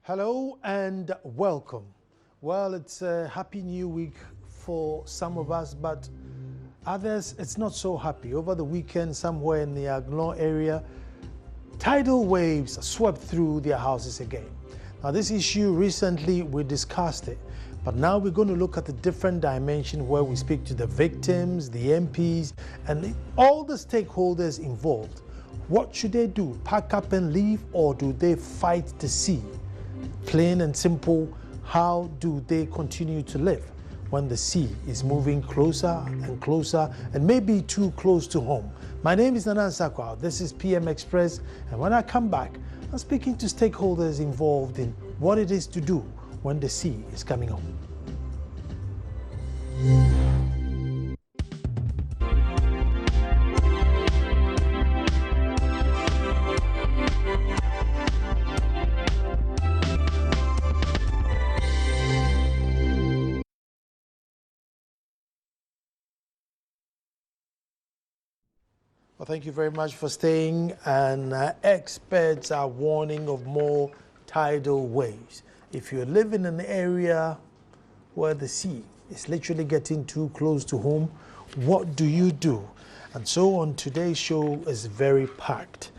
Hello and welcome. Well, it's a happy new week for some of us, but others it's not so happy. Over the weekend, somewhere in the Aglon area, tidal waves swept through their houses again. Now, this issue recently we discussed it, but now we're going to look at the different dimension where we speak to the victims, the MPs, and all the stakeholders involved. What should they do? Pack up and leave, or do they fight the sea? Plain and simple, how do they continue to live when the sea is moving closer and closer and maybe too close to home? My name is Nanan Sakwa. This is PM Express, and when I come back, I'm speaking to stakeholders involved in what it is to do when the sea is coming home. Well, thank you very much for staying. And experts are warning of more tidal waves. If you're living in an area where the sea is literally getting too close to home, what do you do? And so on today's show is very packed.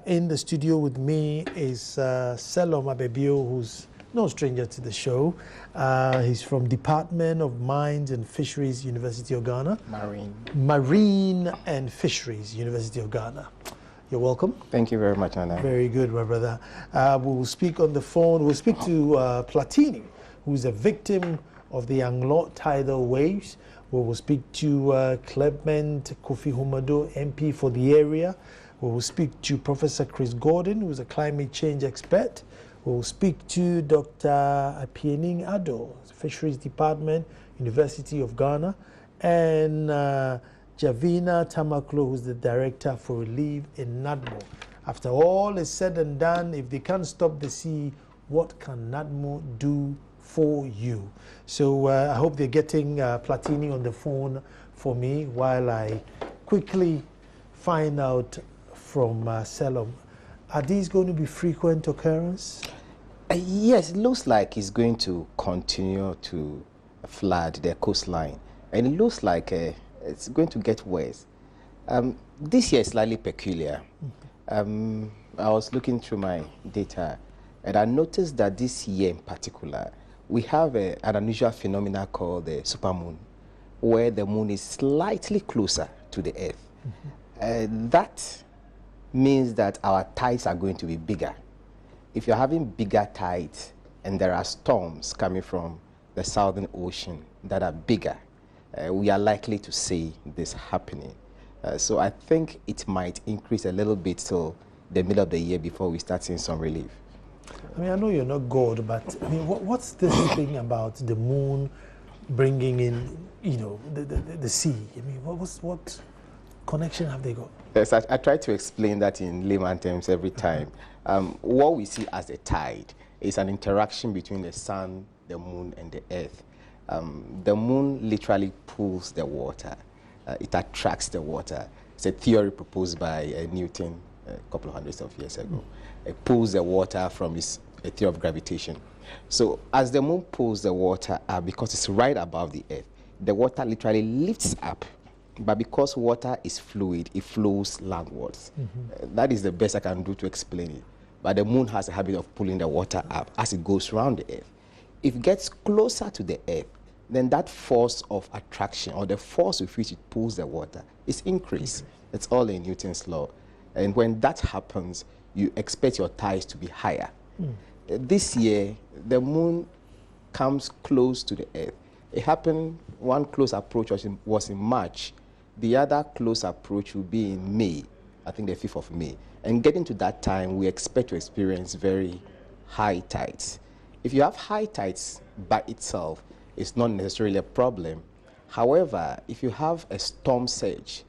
In the studio with me is Selom Abebio, who's no stranger to the show. He's from Department of Mines and Fisheries, University of Ghana. Marine and Fisheries, University of Ghana. You're welcome. Thank you very much, Nana. Very good, my brother. We will speak on the phone. We'll speak to Platini, who's a victim of the Anglot tidal waves. We will speak to Clement Kofi Humado, MP for the area. We will speak to Professor Chris Gordon, who's a climate change expert. We'll speak to Dr. Apiening Ado, Fisheries Department, University of Ghana, and Javina Tamaklo, who's the Director for Relief in NADMO. After all is said and done, if they can't stop the sea, what can NADMO do for you? So I hope they're getting Platini on the phone for me while I quickly find out from Selom. Are these going to be frequent occurrence? Yes, it looks like it's going to continue to flood the coastline. And it looks like it's going to get worse. This year is slightly peculiar. I was looking through my data, and I noticed that this year in particular, we have an unusual phenomenon called the supermoon, where the moon is slightly closer to the Earth. That means that our tides are going to be bigger. If you're having bigger tides and there are storms coming from the Southern Ocean that are bigger, we are likely to see this happening. So I think it might increase a little bit till the middle of the year before we start seeing some relief. I mean, I know you're not God, but I mean, what's this thing about the moon bringing in, you know, the sea? I mean, what connection have they got? Yes, I try to explain that in layman terms every time. What we see as a tide is an interaction between the sun, the moon, and the earth. The moon literally pulls the water. It attracts the water. It's a theory proposed by Newton a couple of hundreds of years ago. It pulls the water from a theory of gravitation. So as the moon pulls the water up, because it's right above the earth, the water literally lifts up. But because water is fluid, it flows landwards. That is the best I can do to explain it. But the moon has a habit of pulling the water up as it goes around the earth. If it gets closer to the earth, then that force of attraction, or the force with which it pulls the water, is increased. It's all in Newton's law. And when that happens, you expect your tides to be higher. This year, the moon comes close to the earth. It happened, one close approach was in March. The other close approach will be in May, I think the 5th of May. And getting to that time, we expect to experience very high tides. If you have high tides by itself, it's not necessarily a problem. However, if you have a storm surge,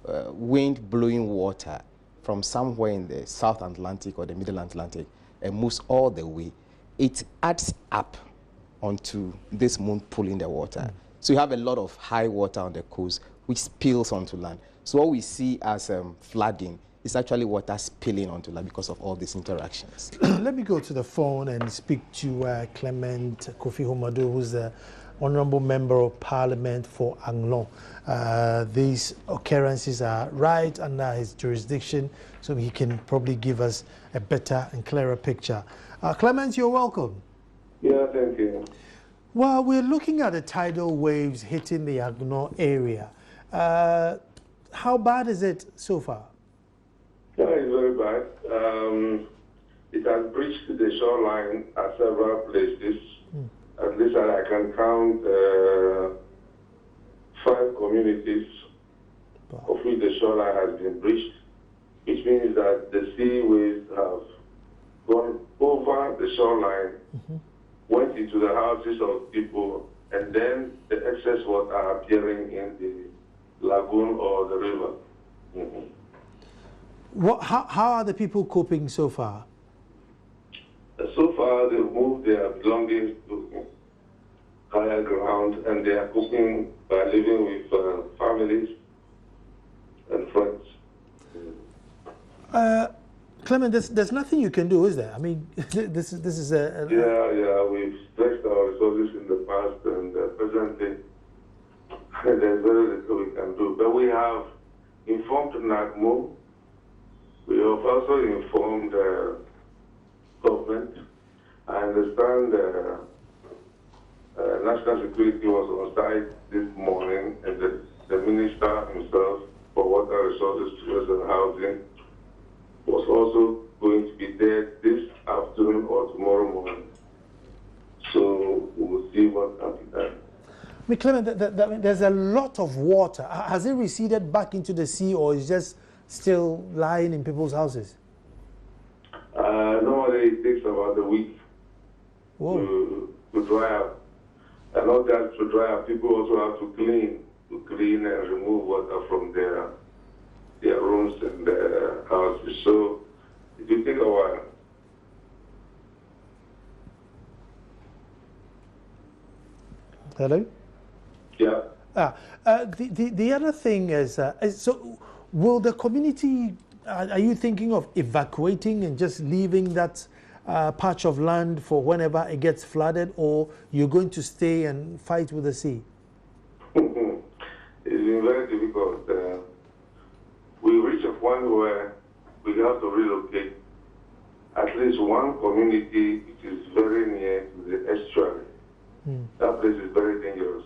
wind blowing water from somewhere in the South Atlantic or the Middle Atlantic and moves all the way, it adds up onto this moon pulling the water. So you have a lot of high water on the coast, which spills onto land. So what we see as flooding it's actually water spilling onto land because of all these interactions. Let me go to the phone and speak to Clement Kofi Homado, who's the Honorable Member of Parliament for Anglon. These occurrences are right under his jurisdiction, so he can probably give us a better and clearer picture. Clement, you're welcome. Yeah, thank you. Well, we're looking at the tidal waves hitting the Agno area. How bad is it so far? Yeah, it's very bad. It has breached the shoreline at several places. At least I can count 5 communities of which the shoreline has been breached, which means that the sea waves have gone over the shoreline, went into the houses of people, and then the excess water are appearing in the lagoon or the river. How are the people coping so far? So far, they've moved their belongings to higher ground, and they are coping by living with families and friends. Clement, there's nothing you can do, is there? I mean, this is a... Yeah, we've stretched our resources in the past, and presently there's very little we can do. But we have informed NAGMO. We have also informed government. I understand National Security was on site this morning, and the minister himself for water resources, tourism and housing was also going to be there this afternoon or tomorrow morning. So we'll see what can be done. I mean, Clement, there's a lot of water. Has it receded back into the sea, or is just still lying in people's houses? Normally it takes about a week to dry up. And not just to dry up, people also have to clean and remove water from their rooms and their houses. So it will take a while. Hello? Yeah. The other thing is, so will the community, are you thinking of evacuating and just leaving that patch of land for whenever it gets flooded, or you're going to stay and fight with the sea? It's been very difficult. We reach a point where we have to relocate at least one community which is very near to the estuary. That place is very dangerous.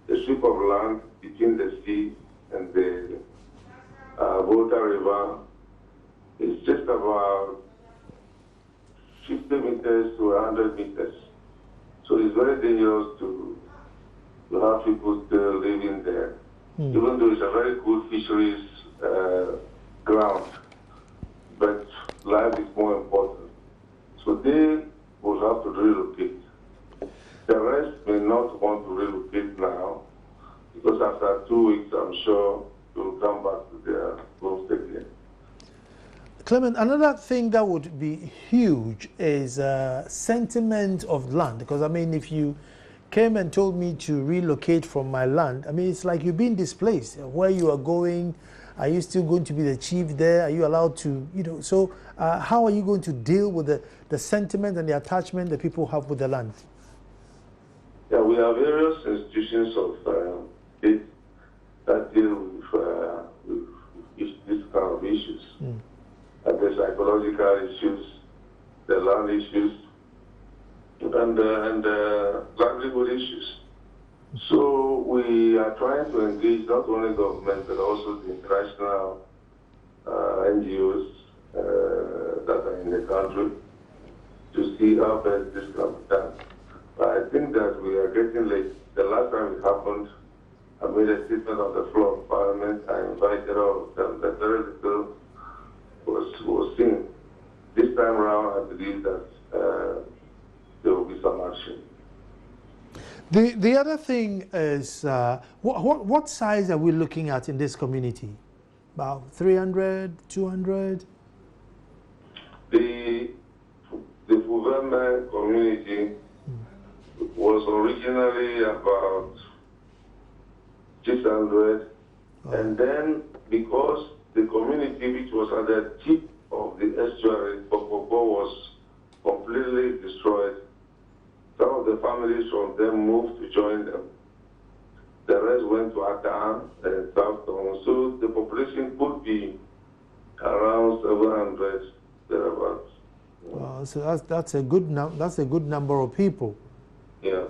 The strip of land between the sea and the Volta River is just about 50 meters to 100 meters. So it's very dangerous to have people still living there, even though it's a very good fisheries ground. But life is more important. So they will have to relocate. The rest may not want to relocate now, because after 2 weeks, I'm sure they will come back to their homes again. Clement, another thing that would be huge is sentiment of land. Because, I mean, if you came and told me to relocate from my land, I mean, it's like you've been displaced. Where you are going, are you still going to be the chief there? Are you allowed to, so how are you going to deal with the sentiment and the attachment that people have with the land? Yeah, we have various institutions of state that deal with this kind of issues. The psychological issues, the land issues, and livelihood issues. So we are trying to engage not only government, but also the international NGOs that are in the country to see how best this can be done. But I think that we are getting late. The last time it happened, I made a statement on the floor of Parliament. I invited all of them. That very little was seen. This time around, I believe that there will be some action. The other thing is, what size are we looking at in this community? About 300, 200? The Fuveme community was originally about 600, and then because the community which was at the tip of the estuary, Popopo, was completely destroyed. Some of the families from them moved to join them. The rest went to Atani and South Town. So the population could be around 700 thereabouts. So that's a good number of people. Yeah.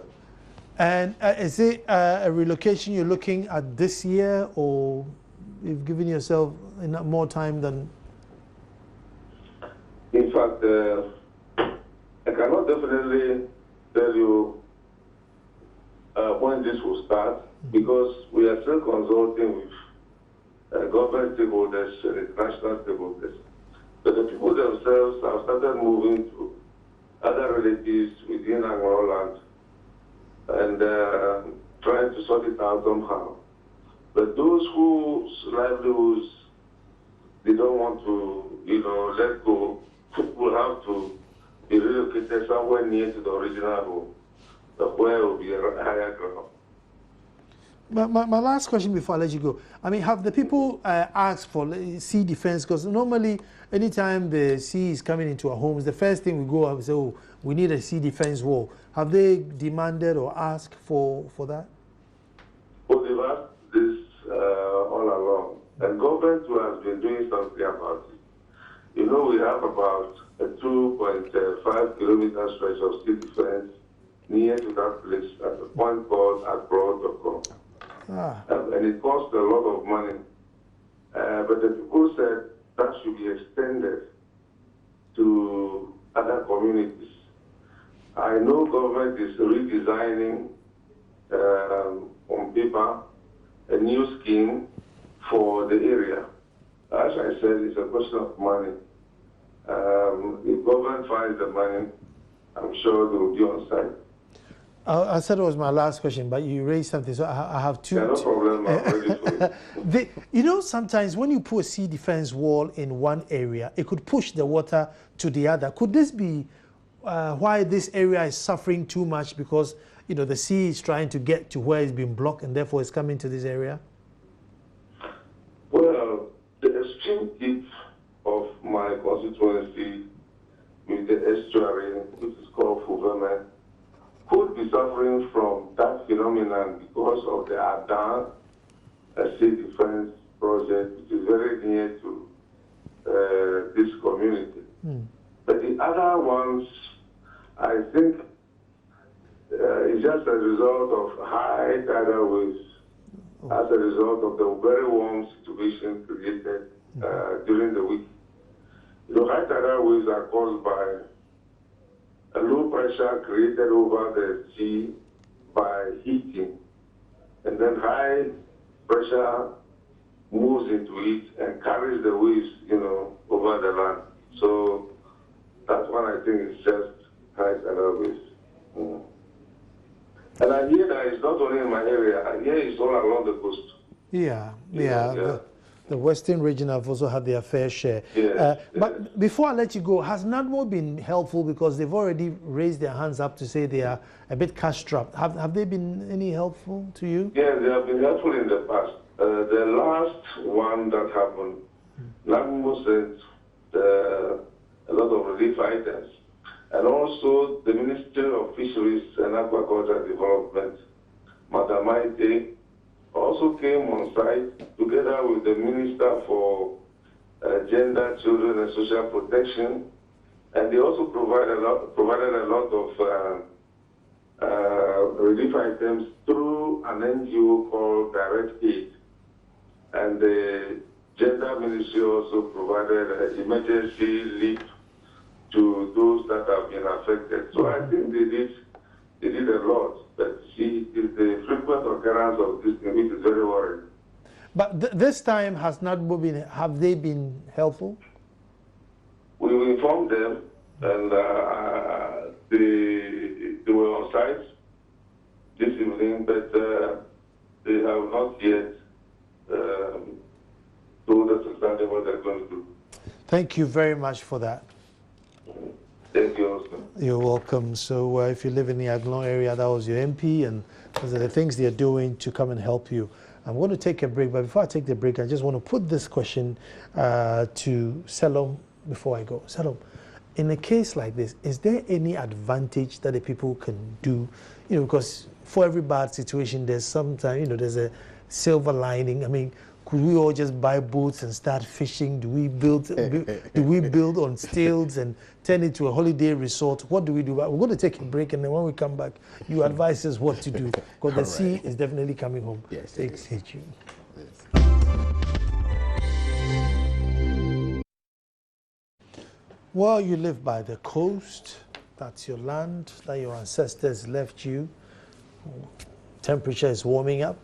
And is it a relocation you're looking at this year, or you've given yourself enough more time than? In fact, I cannot definitely tell you when this will start, because we are still consulting with government stakeholders and international stakeholders. But the people themselves have started moving to other relatives within Angola land and trying to sort it out somehow. But those whose livelihoods they don't want to, let go, will have to be relocated somewhere near to the original home, where it will be a higher ground. My last question before I let you go. I mean, have the people asked for sea defense? Because normally, anytime the sea is coming into our homes, the first thing we go and say, oh, we need a sea defense wall. Have they demanded or asked for that? Well, they've asked this all along. And government has been doing something about it. We have about a 2.5 kilometer stretch of sea defense near to that place at a point called Akro. And it costs a lot of money. But the people said that should be extended to other communities. I know government is redesigning on paper a new scheme for the area. As I said, it's a question of money. If government finds the money, I'm sure they will be on site. I said it was my last question, but you raised something, so I have two. Yeah, no problem. I'm ready for you. Sometimes when you put a sea defense wall in one area, it could push the water to the other. Could this be why this area is suffering too much, because the sea is trying to get to where it's been blocked and therefore it's coming to this area? Well, the extreme tip of my constituency with the estuary, which is called Fuveme, could be suffering from that phenomenon because of the Atani sea defense project, which is very near to this community. But the other ones, I think, is just a result of high tidal waves, as a result of the very warm situation created during the week. High tidal waves are caused by a low pressure created over the sea by heating, and then high pressure moves into it and carries the waves, over the land. So that one, I think, is just high tidal waves. And I hear that it's not only in my area. I hear it's all along the coast. Yeah. The western region have also had their fair share. Yes, but before I let you go, has NADMO been helpful, because they've already raised their hands up to say they are a bit cash-strapped? Have they been any helpful to you? Yeah, they have been helpful in the past. The last one that happened, NADMO sent a lot of relief items. And also the Ministry of Fisheries and Aquaculture Development, Madam Maite, also came on site together with the Minister for Gender, Children and Social Protection, and they also provided a lot of relief items through an NGO called Direct Aid. And the Gender Ministry also provided emergency leave to those that have been affected. So I think they did a lot. But see, it's the frequent occurrence of this thing which is very worrying. But this time, have they been helpful? We informed them, and they were on site this evening, but they have not yet told us exactly what they're going to do. Thank you very much for that. Thank you also. You're welcome. So if you live in the Aglon area, that was your MP, and those are the things they're doing to come and help you. I'm going to take a break, but before I take the break, I just want to put this question to Salom before I go. Salom, in a case like this, is there any advantage that the people can do? You know, because for every bad situation, there's sometimes, you know, there's a silver lining. I mean, could we all just buy boats and start fishing? Do we build on stilts and turn it to a holiday resort? What do we do? We're going to take a break, and then when we come back, you advise us what to do, because the sea is definitely coming home. Yes. Stay tuned. Yes. Well, you live by the coast. That's your land that your ancestors left you. Temperature is warming up.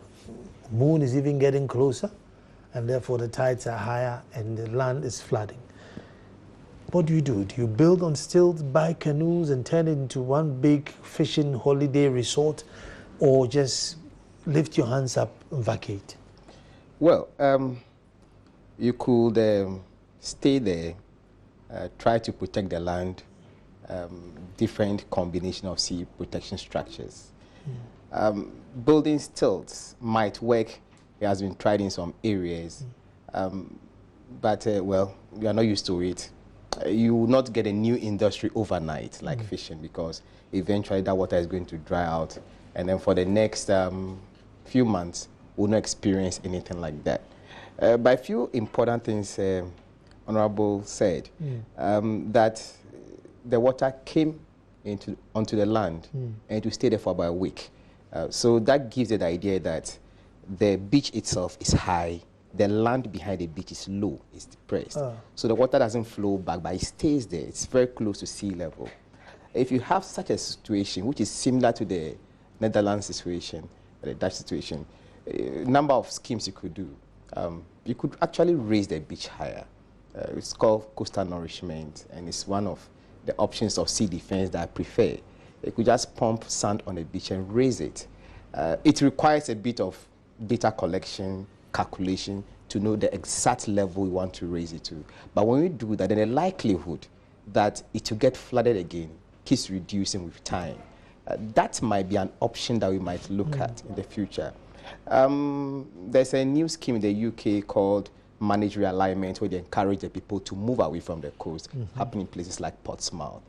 Moon is even getting closer, and therefore the tides are higher and the land is flooding. What do? Do you build on stilts, buy canoes and turn it into one big fishing holiday resort, or just lift your hands up and vacate? Well, you could stay there, try to protect the land, different combination of sea protection structures. Building stilts might work. It has been tried in some areas, but well, we are not used to it. You will not get a new industry overnight like fishing, because eventually that water is going to dry out, and then for the next few months we'll not experience anything like that. But a few important things Honorable said, that the water came onto the land and it will stay there for about a week. So that gives it the idea that the beach itself is high, the land behind the beach is low, it's depressed. So the water doesn't flow back, but it stays there. It's very close to sea level. If you have such a situation, which is similar to the Netherlands situation, the Dutch situation, a number of schemes you could do. You could actually raise the beach higher. It's called coastal nourishment, and it's one of the options of sea defense that I prefer. You could just pump sand on the beach and raise it. It requires a bit of data collection, calculation to know the exact level we want to raise it to. But when we do that, then the likelihood that it will get flooded again keeps reducing with time. That might be an option that we might look at in the future. There's a new scheme in the UK called Managed Realignment, where they encourage the people to move away from the coast, happening in places like Portsmouth.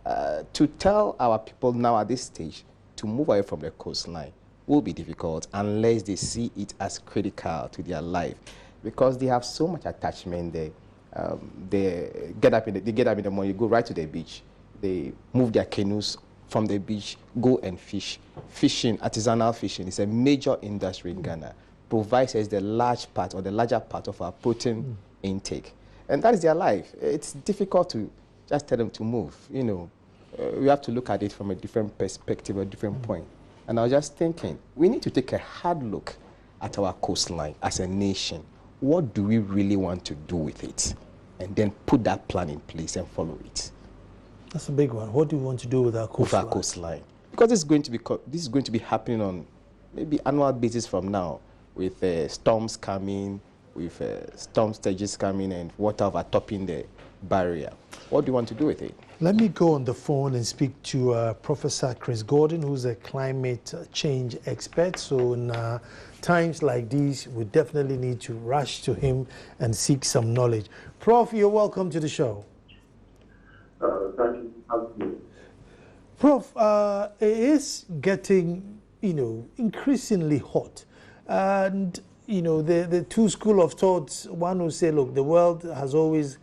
To tell our people now at this stage to move away from the coastline will be difficult unless they see it as critical to their life, because they have so much attachment there. They get up in the morning, go right to the beach. They move their canoes from the beach, go and fish. Fishing, artisanal fishing, is a major industry in Ghana. Provides us the larger part of our protein intake. And that is their life. It's difficult to just tell them to move. You know, we have to look at it from a different perspective, a different point. And I was just thinking, we need to take a hard look at our coastline as a nation. What do we really want to do with it? And then put that plan in place and follow it. That's a big one. What do you want to do with our coastline? With our coastline. Because this is going to be happening on maybe annual basis from now, with storms coming, with storm stages coming and water overtopping the barrier. What do you want to do with it? Let me go on the phone and speak to Professor Chris Gordon, who's a climate change expert. So in times like these, we definitely need to rush to him and seek some knowledge. Prof, you're welcome to the show. Thank you for having me. Prof, it is getting, increasingly hot. And, the two school of thoughts, one will say, look, the world has always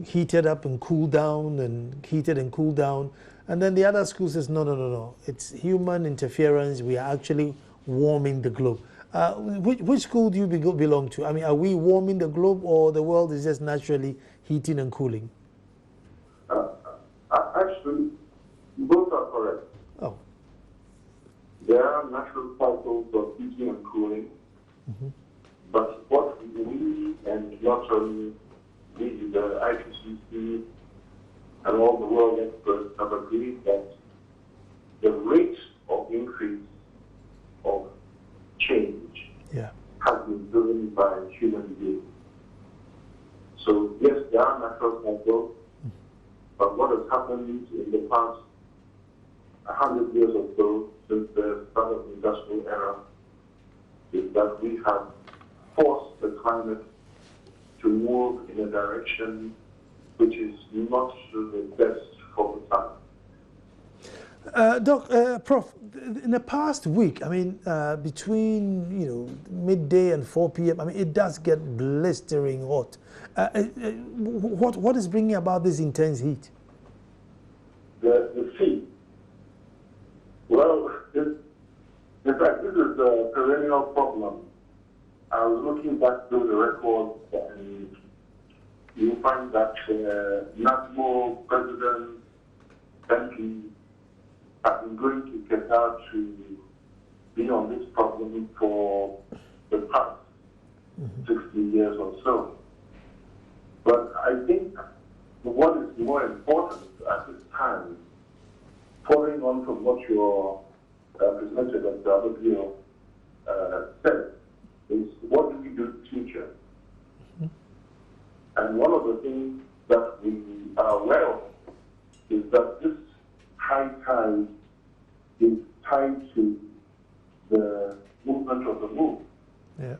heated up and cooled down and heated and cooled down. And then the other school says, no. It's human interference. We are actually warming the globe. Which school do you belong to? I mean, are we warming the globe, or the world is just naturally heating and cooling? Actually, both are correct. Oh. There are natural cycles of heating and cooling. But what we, and not only we, the IPCC and all the world experts, have agreed that the rate of increase of change has been driven by human beings. So yes, there are natural cycles, but what has happened in the past 100 years or so, since the start of the industrial era, is that we have forced the climate to move in a direction which is not the best for the sun. Prof, in the past week, I mean, between midday and 4 p.m., I mean, it does get blistering hot. What is bringing about this intense heat? The heat. Well, in fact, this is a perennial problem. I was looking back through the records, and you find that national presidents, MPs, have been going to Qatar to be on this problem for the past 60 years or so. But I think what is more important at this time, following on from what your presenter, Dr. Video, said, is what do we do in the future? And one of the things that we are aware of is that this high tide is tied to the movement of the moon. Yeah.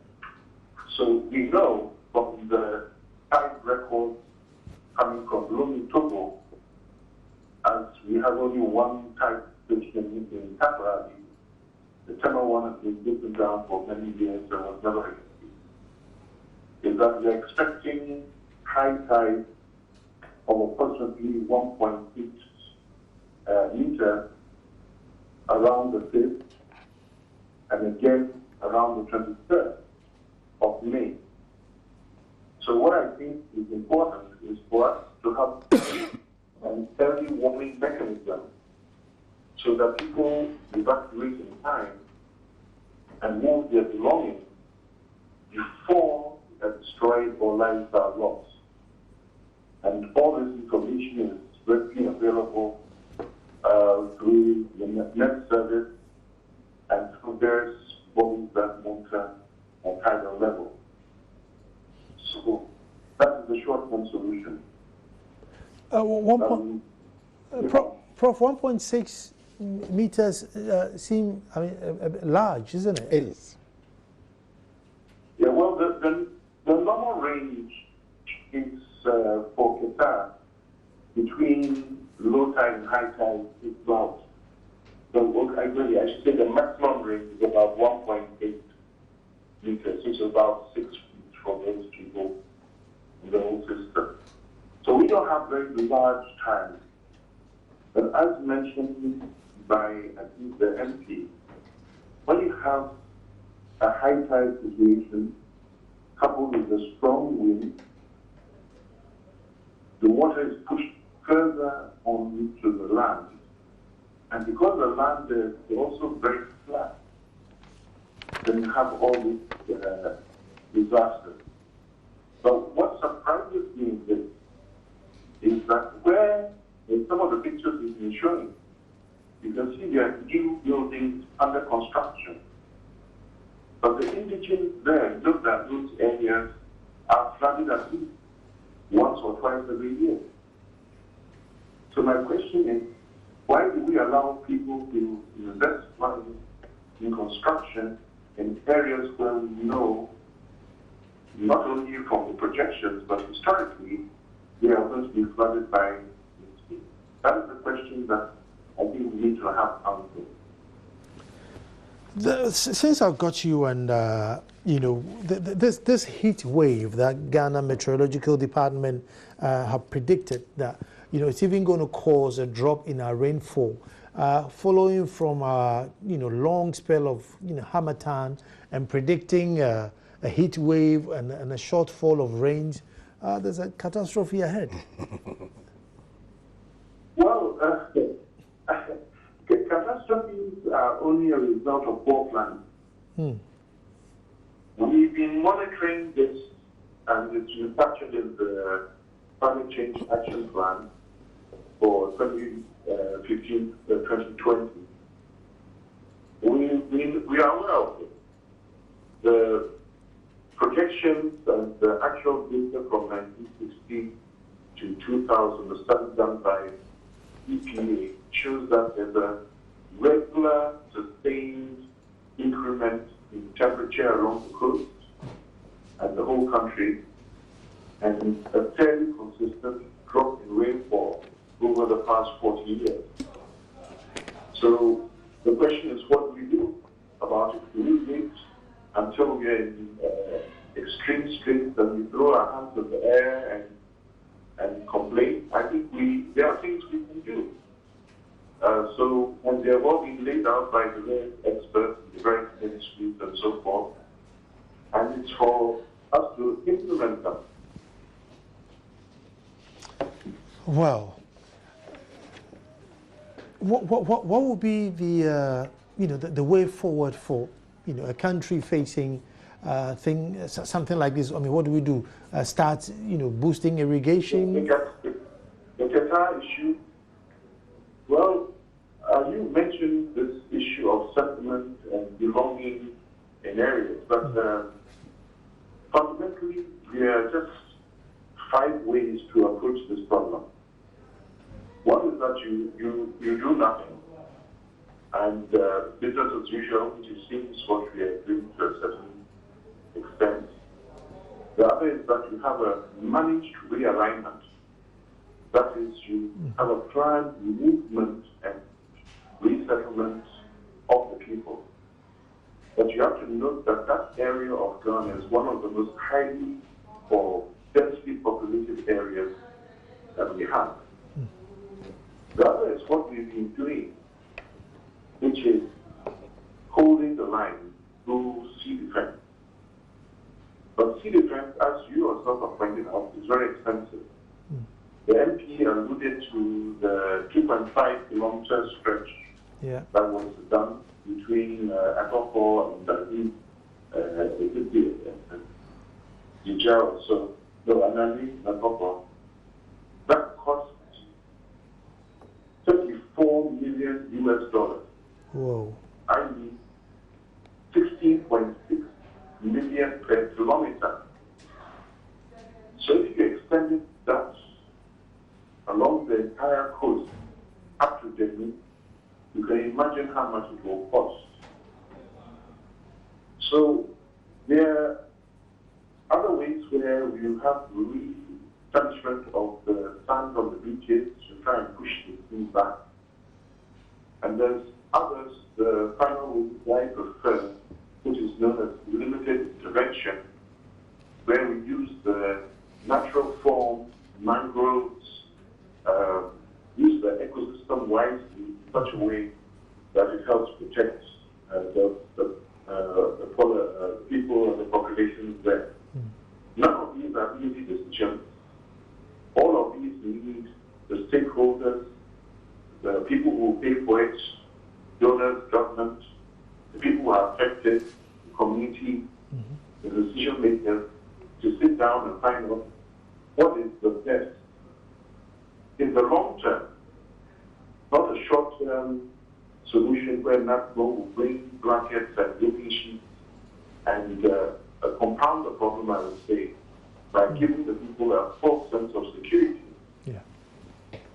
So we know from the tide records coming from Loni, Togo, as we have only one tide station in Caprari, the Tema one has been written down for many years and was never executed, is that we are expecting high tide of approximately 1.8 meters around the 5th and again around the 23rd of May. So what I think is important is for us to have an early warning mechanism so that people evacuate in time and move their belongings before they are destroyed or lives are lost. And all this information is readily available through the net service and through various bodies that monitor at tidal level. So that is the short-term solution. Prof, 1.6 meters seem, I mean, large, isn't it? It is. Yeah, well, the normal range is for Qatar between low tide and high tide is about, so actually I should say the maximum range is about 1.8 meters, which is about 6 feet for those people in the whole system. So we don't have very large tides. But as mentioned by, I think, the MP, when you have a high tide situation coupled with a strong wind, the water is pushed further on to the land. And because the land is also very flat, then you have all these disasters. But what surprises me is that where in some of the pictures we've been showing, you can see there are new buildings under construction. But the indigenous there, look at those areas, are flooded at least once or twice every year. So my question is, why do we allow people to invest money in construction in areas where we know, not only from the projections, but historically, they are going to be flooded by this heat? That is the question that I think we need to have answered. Since I've got you, and this heat wave that Ghana Meteorological Department have predicted that it's even going to cause a drop in our rainfall, following from a long spell of harmattan, and predicting a heat wave and a shortfall of rains. There's a catastrophe ahead. Well, catastrophes are only a result of poor planning. We've been monitoring this, and it's captured in the Climate Change Action Plan for 2015 2020. We are aware of it. The projections and the actual data from 1960 to 2000, the study done by EPA, shows that there's a regular, sustained increment in temperature along the coast and the whole country, and a fairly consistent drop in rainfall over the past 40 years. So the question is, what do we do about it? Do we wait until we are in extreme straits and we throw our hands in the air and complain? I think there are things we can do. And they have all been laid out by the various experts, the various ministries and so forth, and it's for us to implement them. Well, what would be the the way forward for a country facing something like this? I mean, what do we do? Start boosting irrigation? The Qatar issue. Well, you mentioned this issue of settlement and belonging in areas, but fundamentally there are just 5 ways to approach this problem. One is that you do nothing, and business as usual, which seems what we are doing to a certain extent. The other is that you have a managed realignment. That is, you have a planned movement and resettlement of the people. But you have to note that that area of Ghana is one of the most highly or densely populated areas that we have. The other is what we've been doing, which is holding the line through sea defense. But sea defense, as you yourself are pointing out, is very expensive. The MP alluded to the 2.5 kilometer stretch that was done between Akoko and Ijao. So, Anali, Akoko. That cost $34 million US. Whoa. I.e., 16.6 million per kilometer. So if you extended that along the entire coast up to Delhi, you can imagine how much it will cost. So there are other ways where you have replenishment of the sand on the beaches to try and push the sea back. And there's others, the final way I prefer, which is known as limited intervention, where we use the natural form, mangroves, use the ecosystem wisely in such a way that it helps protect the people and the populations there. None of these are easy decisions. All of these need the stakeholders, the people who pay for it, donors, government, the people who are affected, the community, the decision makers, to sit down and find out what is the best in the long term, not a short-term solution where NAPCO will bring blankets and looking sheets and compound the problem, I would say, by giving the people a false sense of security. Yeah.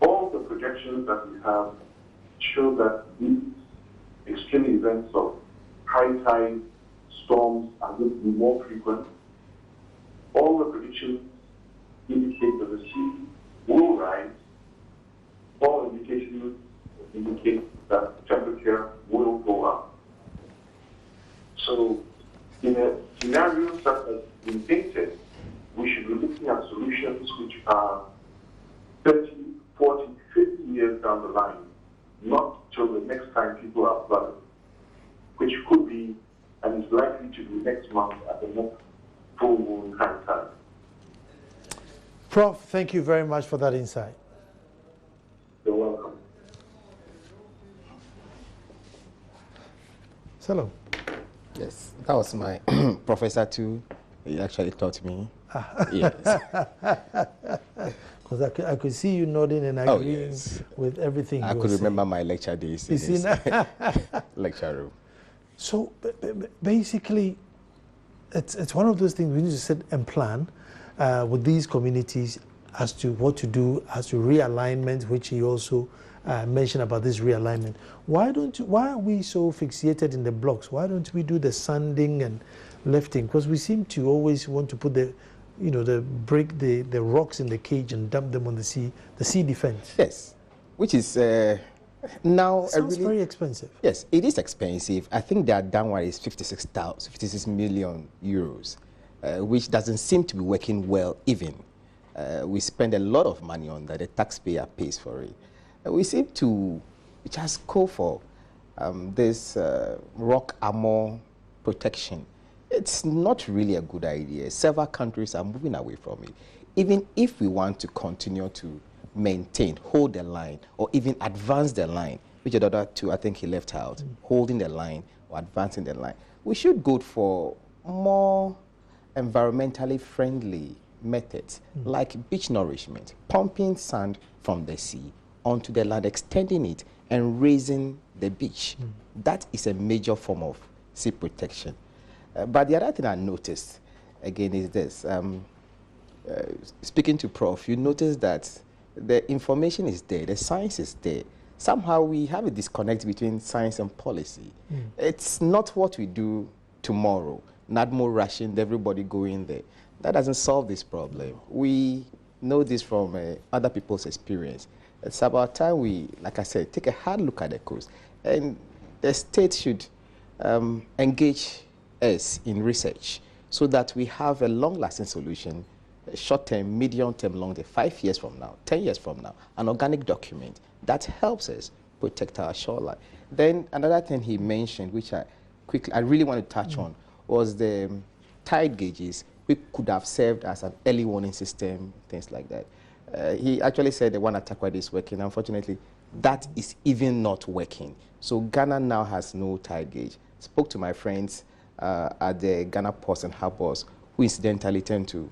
All the projections that we have show that these extreme events of high tide, storms are going to be more frequent. All the predictions indicate that the sea will rise. All indications indicate that temperature will go up. So in a scenario such as we painted, we should be looking at solutions which are 30, 40, 50 years down the line, not till the next time people are flooded, which could be and is likely to be next month at the next full moon high tide. Prof, thank you very much for that insight. You're welcome. Hello. Yes, that was my professor too. He actually taught me. Yes. Because I could see you nodding and agreeing with everything I you could were remember saying. my lecture days in You see this now? lecture room. So basically, it's one of those things we need to sit and plan with these communities as to what to do, as to realignment, which he also mentioned about this realignment. Why are we so fixated in the blocks? Why don't we do the sanding and lifting? Because we seem to always want to put the rocks in the cage and dump them on the sea defense. Yes, which is now sounds very expensive. Yes, it is expensive. I think their downward is 56 million euros, which doesn't seem to be working well even. We spend a lot of money on that. The taxpayer pays for it. We seem to just go for this rock armor protection. It's not really a good idea. Several countries are moving away from it. Even if we want to continue to maintain, hold the line, or even advance the line, which the other two I think he left out, holding the line or advancing the line, we should go for more environmentally friendly methods like beach nourishment, pumping sand from the sea onto the land, extending it and raising the beach. That is a major form of sea protection. But the other thing I noticed, again, is this. Speaking to Prof, you notice that the information is there, the science is there. Somehow we have a disconnect between science and policy. It's not what we do tomorrow, not more rushing, everybody going there. That doesn't solve this problem. We know this from other people's experience. It's about time we, like I said, take a hard look at the coast. And the state should engage us in research so that we have a long-lasting solution, short-term, medium-term, long-term, 5 years from now, 10 years from now, an organic document that helps us protect our shoreline. Then another thing he mentioned, which I really want to touch on, was the tide gauges, which could have served as an early warning system, things like that. He actually said the one at Takoradi is working. Unfortunately, that is even not working. So Ghana now has no tide gauge. Spoke to my friends at the Ghana ports and harbors, who incidentally tend to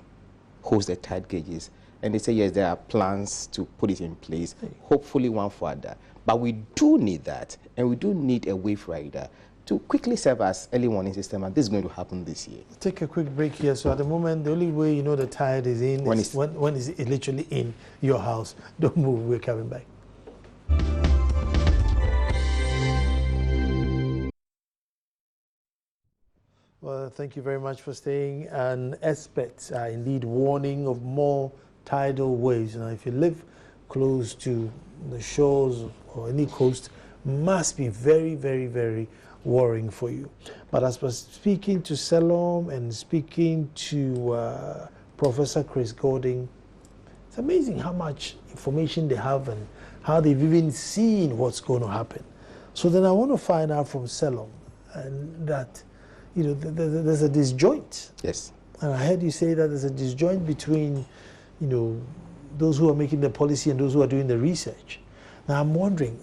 host the tide gauges. And they say, yes, there are plans to put it in place, hopefully one further. But we do need that, and we do need a wave rider to quickly serve as early warning system, and this is going to happen this year. Take a quick break here. So at the moment, the only way you know the tide is in when is it literally in your house. Don't move, we're coming back. Well, thank you very much for staying. And experts are indeed warning of more tidal waves. Now, if you live close to the shores or any coast, must be very, very, very worrying for you. But as we're speaking to Selom and speaking to Professor Chris Gordon, it's amazing how much information they have and how they've even seen what's going to happen. So then I want to find out from Selom and that, you know, there's a disjoint. Yes. And I heard you say that there's a disjoint between, you know, those who are making the policy and those who are doing the research. Now I'm wondering,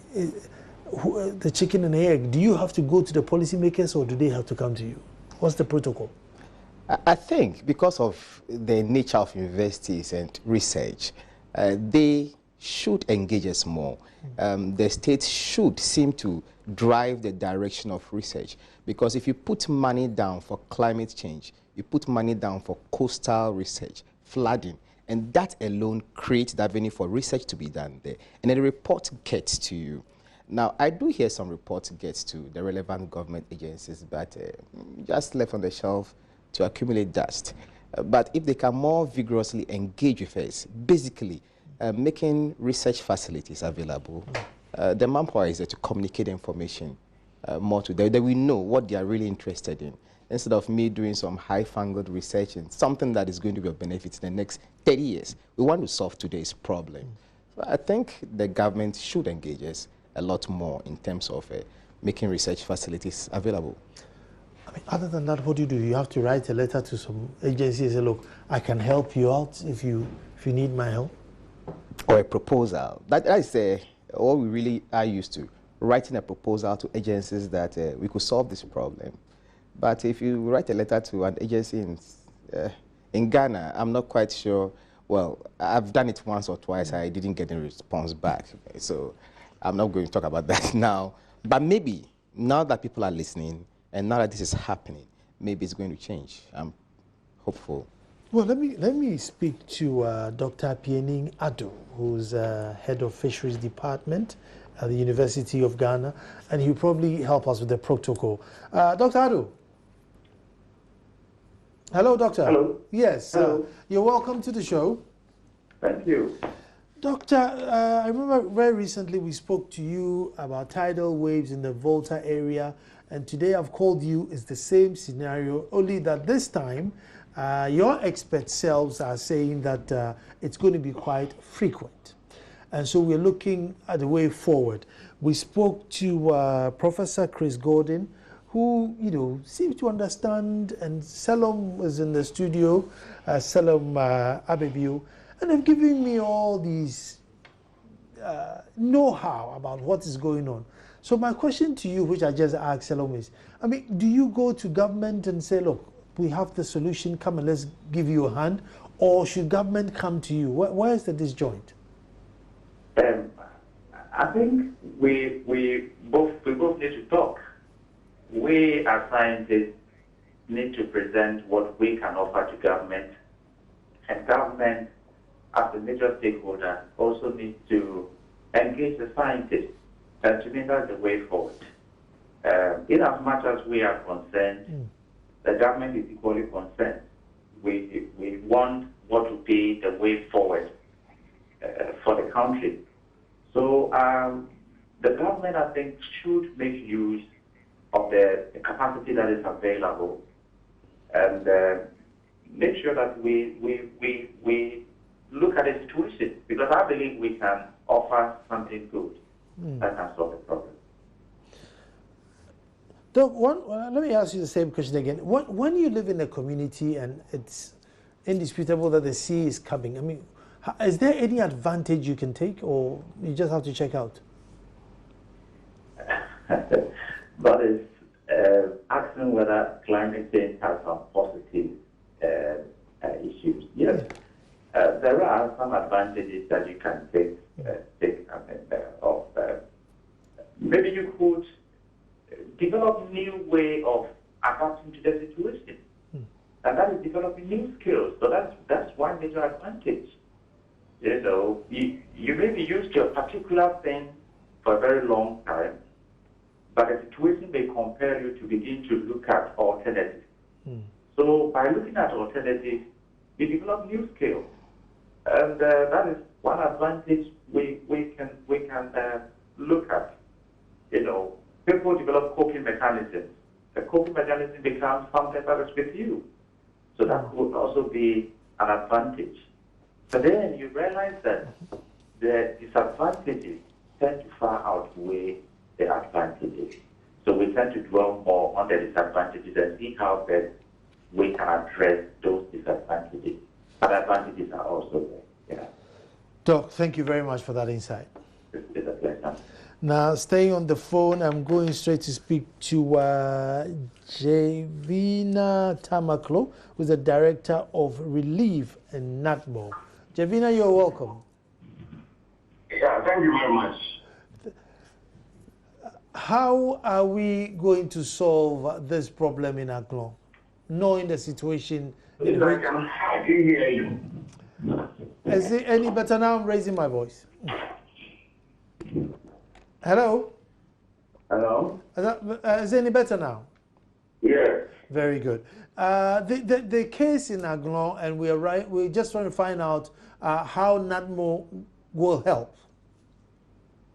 the chicken and egg, do you have to go to the policymakers or do they have to come to you? What's the protocol? I think because of the nature of universities and research, they should engage us more. The state should seem to drive the direction of research, because if you put money down for climate change, you put money down for coastal research, flooding, and that alone creates the avenue for research to be done there. And then the report gets to you. Now, I do hear some reports gets to the relevant government agencies, but just left on the shelf to accumulate dust. But if they can more vigorously engage with us, basically making research facilities available, the manpower is there to communicate information more to them, that we know what they are really interested in, instead of me doing some high-fangled research and something that is going to be of benefit in the next 30 years. We want to solve today's problem. So I think the government should engage us a lot more in terms of making research facilities available. I mean, other than that, what do? You have to write a letter to some agency and say, look, I can help you out if you need my help? Or a proposal. That is what we really are used to, writing a proposal to agencies that we could solve this problem. But if you write a letter to an agency in Ghana, I'm not quite sure. Well, I've done it once or twice. I didn't get a response back. So I'm not going to talk about that now. But maybe now that people are listening and now that this is happening, maybe it's going to change. I'm hopeful. Well, let me speak to Dr. Piening Ado, who's head of Fisheries Department at the University of Ghana, and he'll probably help us with the protocol. Dr. Ado. Hello, Doctor. Hello. Yes. Hello. You're welcome to the show. Thank you. Doctor, I remember very recently we spoke to you about tidal waves in the Volta area, and today I've called you. It's the same scenario, only that this time your expert selves are saying that it's going to be quite frequent. And so we're looking at the way forward. We spoke to Professor Chris Gordon, who, seemed to understand, and Salom was in the studio, Salom Abebiu, and they've given me all these know-how about what is going on. So my question to you, which I just asked Salom, is, do you go to government and say, look, we have the solution, come and let's give you a hand, or should government come to you? Where's the disjoint? I think we both need to talk. We as scientists need to present what we can offer to government, and government, as a major stakeholder, also needs to engage the scientists to make that the way forward. In as much as we are concerned, the government is equally concerned. We want what to be the way forward for the country. So the government, I think, should make use of the capacity that is available and make sure that we look at the situation, because I believe we can offer something good that can solve the problem. Doc, let me ask you the same question again. When you live in a community and it's indisputable that the sea is coming, is there any advantage you can take, or you just have to check out? That is asking whether climate change has some positive issues. Yes, there are some advantages that you can take. Maybe you could develop new way of adapting to the situation, and that is developing new skills. So that's one major advantage. You maybe used your particular thing for a very long time, but the situation may compel you to begin to look at alternatives. So by looking at alternatives, you develop new skills, and that is one advantage we can look at. People develop coping mechanisms. The coping mechanism becomes something that is with you, so that could also be an advantage. But then you realize that the disadvantages tend to far outweigh the advantages. So we tend to dwell more on the disadvantages and see how best we can address those disadvantages. But advantages are also there. Yeah. Doc, thank you very much for that insight. It's a pleasure. Now, staying on the phone, I'm going straight to speak to Javina Tamaklo, who's the Director of Relief in NATMO. Javina, you're welcome. Yeah, thank you very much. How are we going to solve this problem in Aglon, knowing the situation? I can hardly hear you. Is it any better now? I'm raising my voice. Hello? Hello? Is it any better now? Yes. Very good. The case in Aglon, and we're just trying to find out how NATMO will help.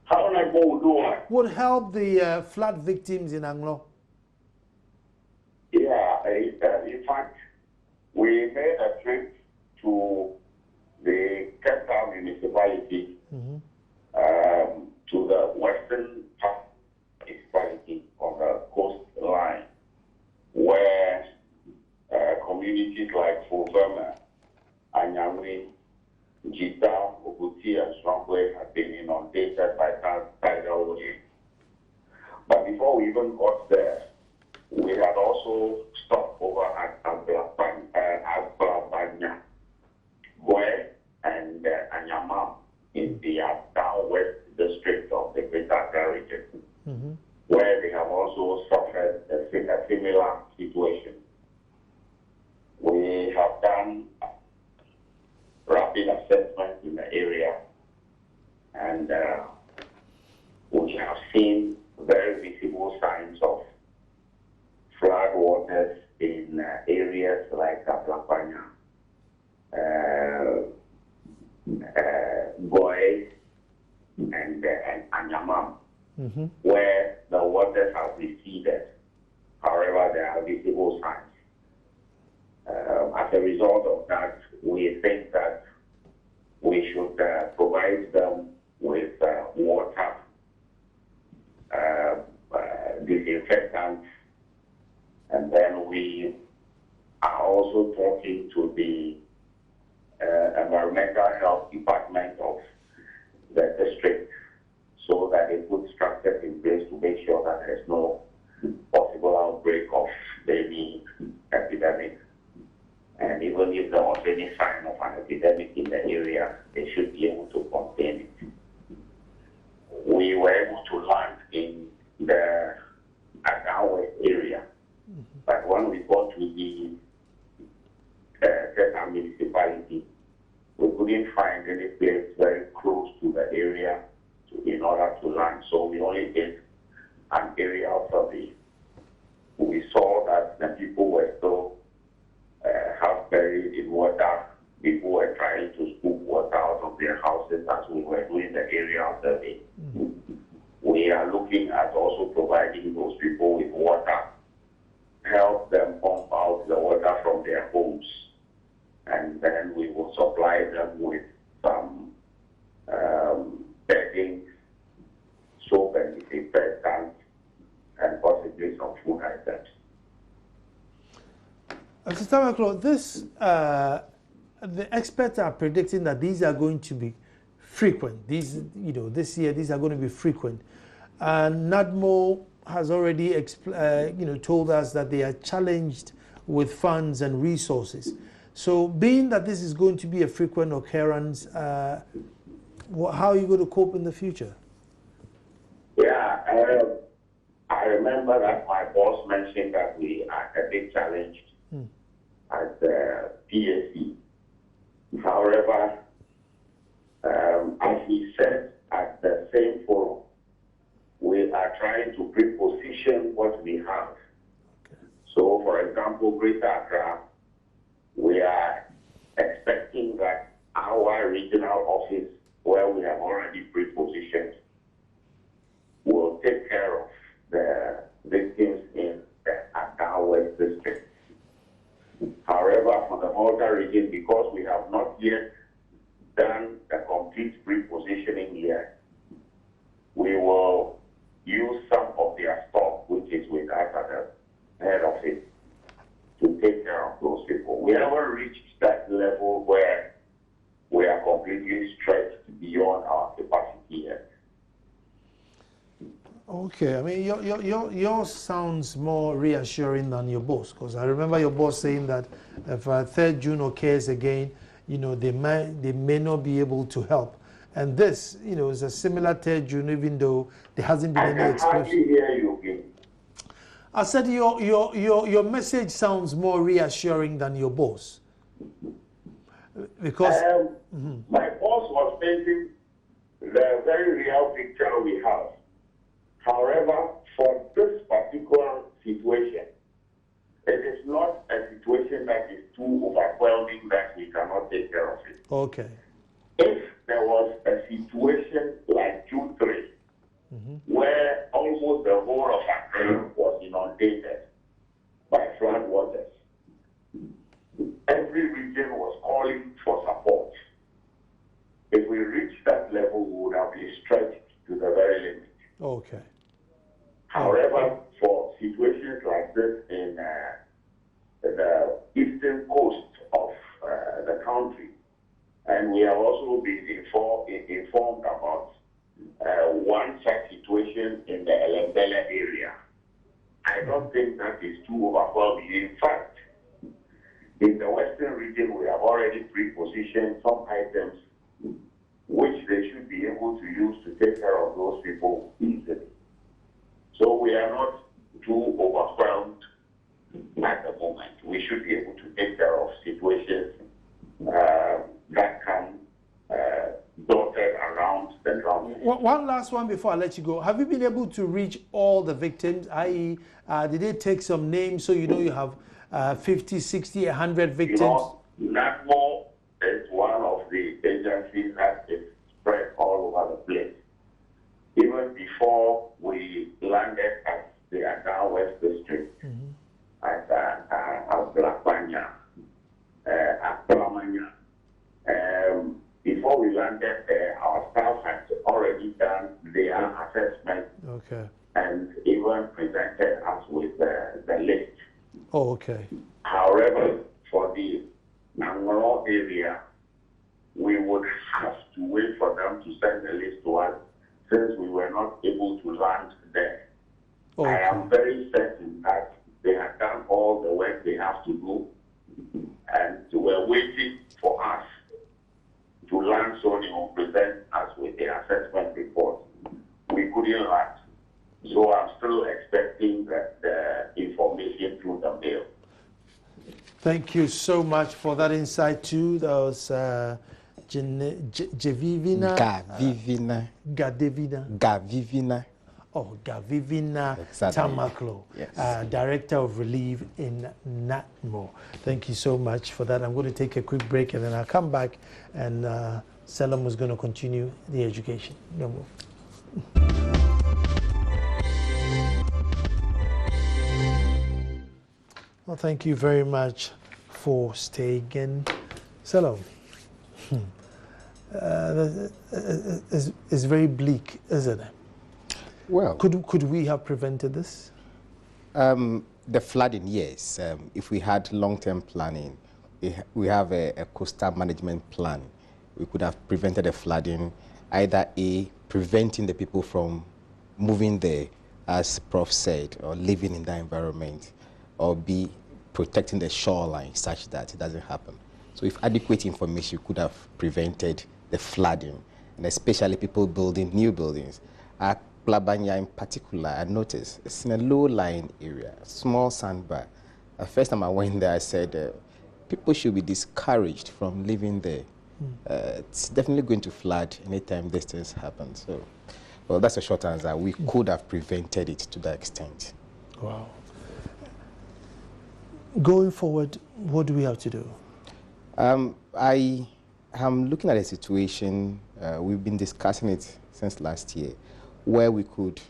How NATMO will do what? Would help the flood victims in Aglon. Yeah, in fact, we made a trip to the Cape Town municipality, to the western part municipality on the coastline, where communities like Fulverma, Anyamri, Jita, Oguti, and Strongway have been inundated by tidal waves. But before we even got there, we had also stopped over at Agbabanya, Boy, and Anyamam in the downwest district of the Greater Accra region, where they have also suffered a similar situation. We have done where the waters have receded. However, there are visible signs. As a result of that, we think that we should provide them with water, disinfectants, and then we are also talking to the environmental health department of the district so that they put structures in place to make sure that there's no possible outbreak of any epidemic. And even if there was any sign of an epidemic in the area, they should be able to contain it. We were able to land in the Atani area, but when we got to the Atani municipality, we couldn't find any place very close to the area in order to land. So we only did an aerial survey. We saw that the people were still half buried in water. People were trying to scoop water out of their houses as we were doing the aerial survey. We are looking at also providing those people with water, help them pump out the water from their homes, and then we will supply them with some bedding, soap and disinfectant, and possibly some food items. Mr. Tamaklo, this the experts are predicting that these are going to be frequent. These, this year, these are going to be frequent. And NADMO has already, told us that they are challenged with funds and resources. So, being that this is going to be a frequent occurrence, how are you going to cope in the future? Yeah, I remember that my boss mentioned that we are a bit challenged at the PSC. However, as he said at the same forum, we are trying to pre-position what we have. Okay. So, for example, Greater Accra, we are expecting that our regional office, where we have already pre-positioned, will take care of the victims in the Accra West district. However, for the Volta region, because we have not yet done the complete pre-positioning yet, we will use some of their stock, which is with us at the head office, to take care of those people. We haven't reached that level where we are completely stretched beyond our capacity yet. Okay, I mean, yours sounds more reassuring than your boss, because I remember your boss saying that if 3rd June occurs again, they may not be able to help. And this, is a similar 3rd June, even though there hasn't been any explosion. I can hear you. I said your message sounds more reassuring than your boss. Because my boss was painting the very real picture we have. However, for this particular situation, it is not a situation that is too overwhelming that we cannot take care of it. Okay. If there was a situation like June 3, where almost the whole of Accra was inundated by flood waters, every region was calling for support. If we reached that level, we would have been stretched to the very limit. Okay. However, for situations like this in the eastern coast of the country, and we have also been informed about one such situation in the Elembele area, I don't think that is too overwhelming. In fact, in the western region, we have already pre-positioned some items which they should be able to use to take care of those people easily. So we are not too overwhelmed at the moment. We should be able to take care of situations that come dotted around the ground. One last one before I let you go. Have you been able to reach all the victims, i.e., did they take some names so you have 50, 60, 100 victims? NADMO is one of the agencies that is spread all over the place. Even before we landed at the Atani West District, at Blackbanya, at Plamanya. Before we landed there, our staff had already done their assessment and even presented us with the list. Oh, okay. However, for the Nangoro area, we would have to wait for them to send the list to us since we were not able to land there. Okay. I am very certain that they have done all the work they have to do and were waiting for us to land so they will present us with the assessment report. We couldn't land. So I'm still expecting the information through the mail. Thank you so much for that insight too. That was Gavivina. Oh, Gavivina Exactly. Tamaklo, Yes. Director of Relief in NATMO. Thank you so much for that. I'm going to take a quick break and then I'll come back and Selam was going to continue the education. No move. Well, thank you very much for staying. Selam. It's very bleak, isn't it? Well, Could we have prevented this? the flooding, yes. If we had long-term planning, we have a coastal management plan. We could have prevented the flooding, either A, preventing the people from moving there, as Prof said, or living in that environment, or B, protecting the shoreline such that it doesn't happen. So if adequate information could have prevented the flooding, and especially people building new buildings. At Blabanya in particular, I noticed it's in a low-lying area, small sandbar. The first time I went there, I said, people should be discouraged from living there. It's definitely going to flood anytime these things happen. So, well, that's a short answer. We could have prevented it to that extent. Wow. Going forward, what do we have to do? I am looking at a situation, we've been discussing it since last year, where we could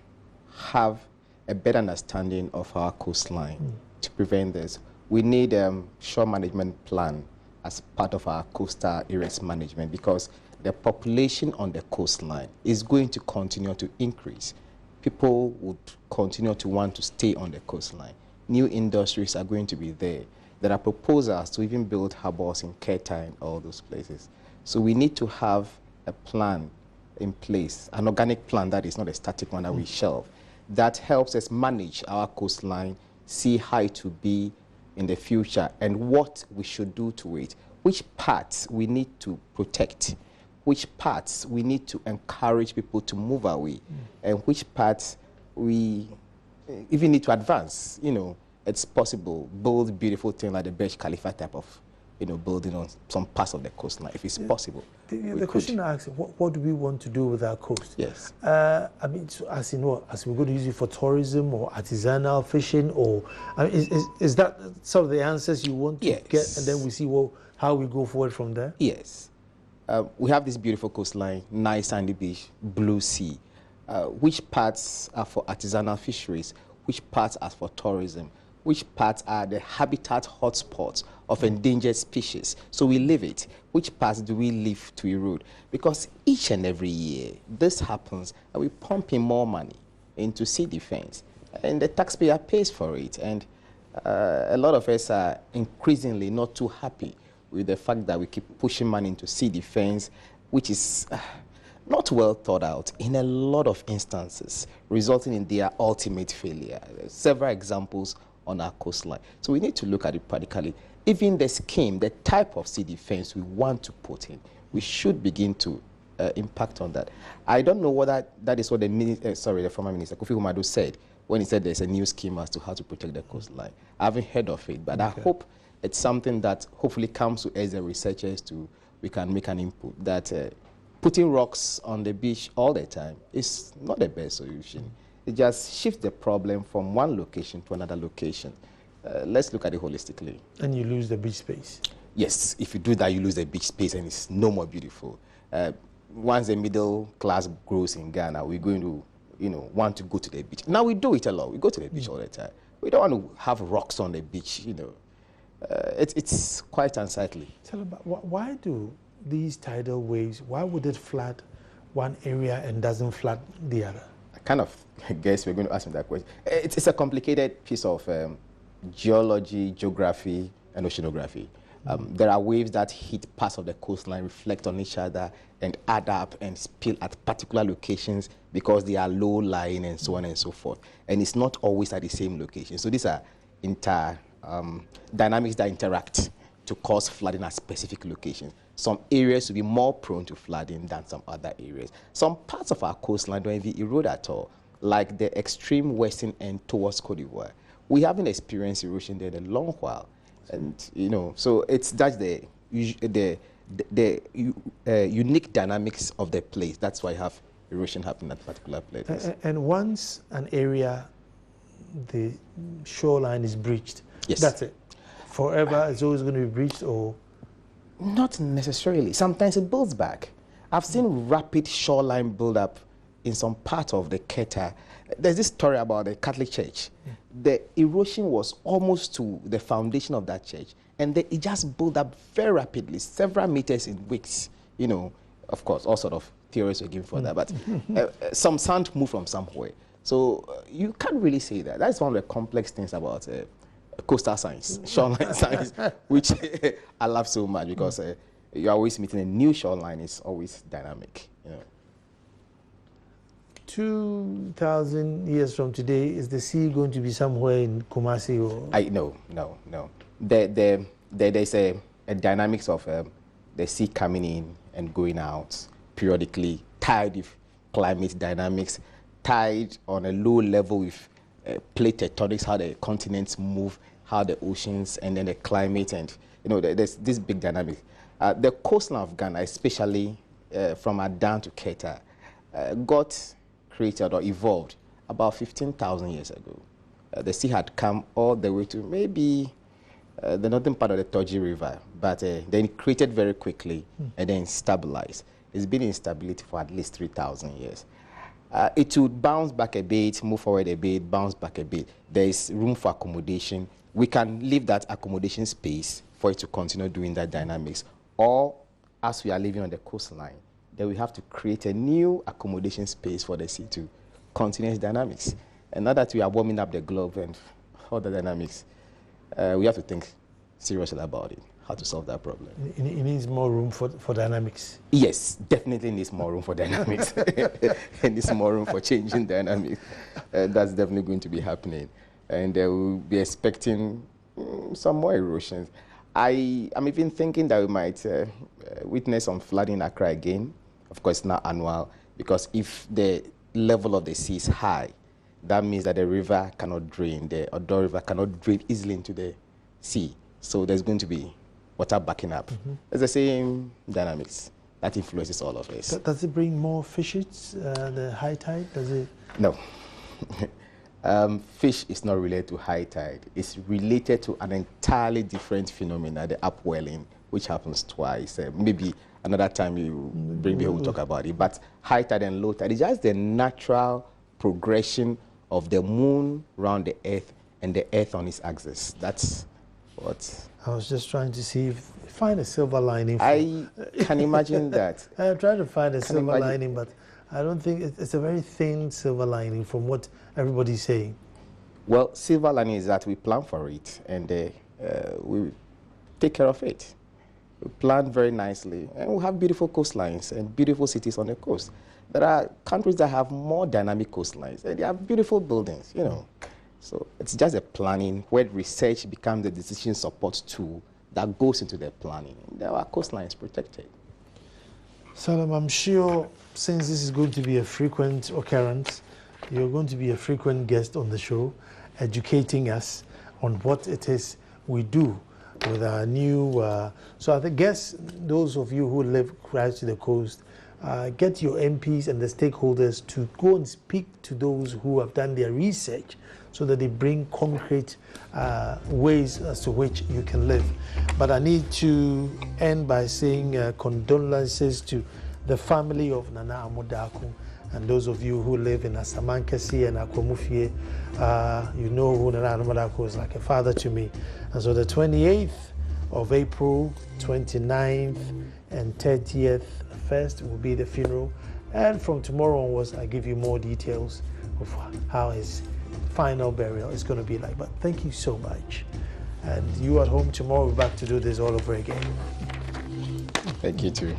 have a better understanding of our coastline to prevent this. We need a shore management plan as part of our coastal areas management, because the population on the coastline is going to continue to increase. People would continue to want to stay on the coastline. New industries are going to be there. There are proposals to even build harbors in Keta and all those places. So we need to have a plan in place, an organic plan that is not a static one that we shelve, that helps us manage our coastline, see how it will be in the future and what we should do to it, which parts we need to protect, which parts we need to encourage people to move away, and which parts we even need to advance. You know, it's possible, build beautiful things like the Burj Khalifa type of, you know, building on some parts of the coastline, if it's possible. The question I ask, what do we want to do with our coast? Yes. I mean, so as in what? As we're going to use it for tourism or artisanal fishing, or I mean, is that sort of the answers you want to get, and then we see how we go forward from there? Yes. We have this beautiful coastline, nice sandy beach, blue sea. Which parts are for artisanal fisheries? Which parts are for tourism? Which parts are the habitat hotspots of endangered species? So we leave it. Which parts do we leave to erode? Because each and every year this happens, and we pump in more money into sea defense, and the taxpayer pays for it. And a lot of us are increasingly not too happy with the fact that we keep pushing money into sea defense, which is not well thought out in a lot of instances, resulting in their ultimate failure. There's several examples on our coastline. So we need to look at it practically. Even the scheme, the type of sea defense we want to put in, we should begin to impact on that. I don't know whether that is what the former minister, Kofi Umadu, said when he said there's a new scheme as to how to protect the coastline. I haven't heard of it, but I hope it's something that hopefully comes to us, the researchers, we can make an input, that putting rocks on the beach all the time is not the best solution. It just shifts the problem from one location to another location. Let's look at it holistically. And you lose the beach space. Yes, if you do that, you lose the beach space and it's no more beautiful. Once the middle class grows in Ghana, we're going to, want to go to the beach. Now we do it a lot. We go to the beach all the time. We don't want to have rocks on the beach, It's quite unsightly. Tell about why do these tidal waves, why would it flood one area and doesn't flood the other? I kind of guess we're going to ask me that question. It's a complicated piece of geology, geography, and oceanography. There are waves that hit parts of the coastline, reflect on each other, and add up and spill at particular locations because they are low-lying and so on and so forth. And it's not always at the same location. So these are dynamics that interact to cause flooding at specific locations. Some areas will be more prone to flooding than some other areas. Some parts of our coastline don't even erode at all, like the extreme western end towards Cote d'Ivoire. We haven't experienced erosion there in a long while. And, so that's the unique dynamics of the place. That's why you have erosion happening at particular places. And once an area, the shoreline is breached, yes, that's it. Forever, it's always going to be breached, or? Not necessarily. Sometimes it builds back. I've seen rapid shoreline build-up in some part of the Keta. There's this story about the Catholic Church. Yeah. The erosion was almost to the foundation of that church, and it just built up very rapidly, several meters in weeks. Of course, all sort of theories were given for that, but some sand moved from somewhere. So you can't really say that. That's one of the complex things about coastal science, shoreline science, which I love so much because you're always meeting a new shoreline. It's always dynamic. 2,000 years from today, is the sea going to be somewhere in Kumasi? Or? No. There's a dynamics of the sea coming in and going out periodically, tied with climate dynamics, tied on a low level with plate tectonics, how the continents move, how the oceans, and then the climate, and there's this big dynamic. The coastline of Ghana, especially from Adan to Keta, got created or evolved about 15,000 years ago. The sea had come all the way to maybe the northern part of the Toji River, but then it created very quickly and then stabilized. It's been in stability for at least 3,000 years. It would bounce back a bit, move forward a bit, bounce back a bit. There is room for accommodation. We can leave that accommodation space for it to continue doing that dynamics. Or, as we are living on the coastline, then we have to create a new accommodation space for the sea to continue its dynamics. And now that we are warming up the globe and all the dynamics, we have to think seriously about it, how to solve that problem. It needs more room for dynamics. Yes, definitely needs more room for dynamics. It needs more room for changing dynamics. That's definitely going to be happening. And we'll be expecting some more erosions. I'm even thinking that we might witness some flooding in Accra again. Of course, not annual, because if the level of the sea is high, that means that the river cannot drain, the Odo River cannot drain easily into the sea. So there's going to be water backing up. It's the same dynamics that influences all of this. Does it bring more fishes, the high tide? Does it? No. Fish is not related to high tide. It's related to an entirely different phenomenon, the upwelling, which happens twice. Maybe another time you bring me, we'll talk about it. But high tide and low tide is just the natural progression of the moon around the earth and the earth on its axis. That's what... I was just trying to see find a silver lining. I can imagine that. I tried to find a silver lining, but I don't think it's a very thin silver lining from what everybody's saying. Well, silver lining is that we plan for it and we take care of it. We plan very nicely and we have beautiful coastlines and beautiful cities on the coast. There are countries that have more dynamic coastlines and they have beautiful buildings, So it's just a planning where research becomes the decision support tool that goes into the planning. There are coastlines protected. Salam, I'm sure since this is going to be a frequent occurrence, you're going to be a frequent guest on the show, educating us on what it is we do with our new... so I guess those of you who live close to the coast, get your MPs and the stakeholders to go and speak to those who have done their research so that they bring concrete ways as to which you can live. But I need to end by saying condolences to the family of Nana Amodaku And those of you who live in Asamankasi and Akwamufie, you know who Nana Madako is like a father to me. And so the 28th of April, 29th and 30th, first will be the funeral. And from tomorrow onwards, I give you more details of how his final burial is going to be like. But thank you so much. And you at home, tomorrow we're back to do this all over again. Thank you too.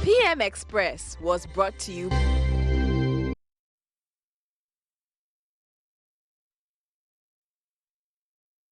PM Express was brought to you